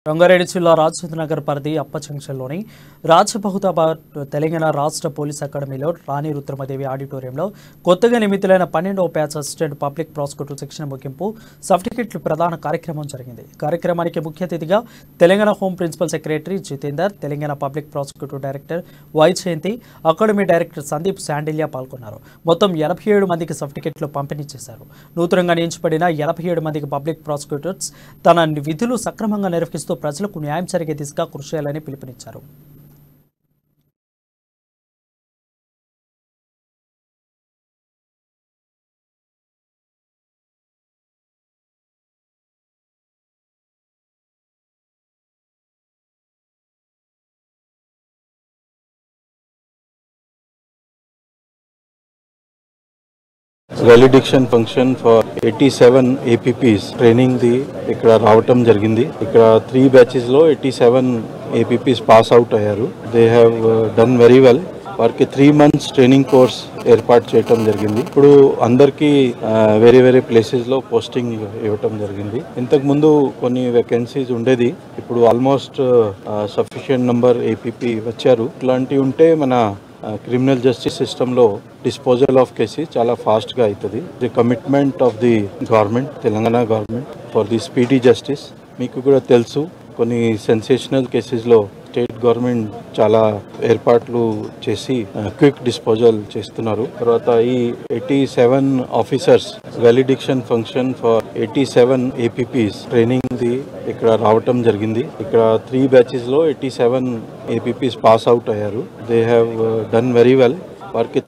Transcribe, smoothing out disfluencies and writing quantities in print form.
రంగారెడ్డి జిల్లా రాజేంద్రనగర్ పరిధి అప్ప జంక్షన్లోని రాజబహుతాబాద్ తెలంగాణ రాష్ట్ర పోలీస్ అకాడమీలో రాణి రుద్రమదేవి ఆడిటోరియంలో కొత్తగా నియమితులైన 12వ బ్యాచ్ అసిస్టెంట్ పబ్లిక్ ప్రాసిక్యూటర్ శిక్షణ ముగింపు సర్టిఫికెట్లు ప్రదాన కార్యక్రమం జరిగింది. కార్యక్రమానికి ముఖ్య అతిథిగా Telangana home principal secretary Jitender, Telangana public prosecutor director Vaijayanti, academy director Sandeep Sandilya పాల్గొన్నారు. మొత్తం 87 మందికి సర్టిఫికెట్లు పంపిణీ చేశారు. నూతనంగా నియమించబడిన 87 మందికి పబ్లిక్ ప్రాసిక్యూటర్స్ తన విధులు సక్రమంగా నిర్వహిస్తూ ప్రజలకు న్యాయం జరిగే దిశగా కృషి చేయాలని పిలుపునిచ్చారు. Valediction function for 87 APPs training ఇక్కడ రావటం జరిగింది. ఇక్కడ 3 batches లో 87 APPs పాస్ అవుట్ అయ్యారు. They have done very well. వారికి 3 months ట్రైనింగ్ కోర్స్ ఏర్పాటు చేయటం జరిగింది. ఇప్పుడు అందరికీ వేరే ప్లేసెస్ లో పోస్టింగ్ ఇవ్వటం జరిగింది. ఇంతకు ముందు కొన్ని వేకెన్సీస్ ఉండేది. ఇప్పుడు ఆల్మోస్ట్ సఫిషియెంట్ నంబర్ ఏపీపీ వచ్చారు. ఇట్లాంటివి ఉంటే మన క్రిమినల్ జస్టిస్ సిస్టంలో డిస్పోజల్ ఆఫ్ కేసెస్ చాలా ఫాస్ట్గా అవుతుంది. The commitment of the government, Telangana government for the speedy justice. మీకు కూడా తెలుసు, కొన్ని సెన్సేషనల్ కేసెస్లో స్టేట్ గవర్నమెంట్ చాలా ఏర్పాట్లు చేసి క్విక్ డిస్పోజల్ చేస్తున్నారు. తర్వాత ఈ 87 officers valediction function for 87 APPs training ఇక్కడ రావటం జరిగింది. ఇక్కడ 3 batches లో 87 APPs పాస్ అవుట్ అయ్యారు. They have done very well. వారికి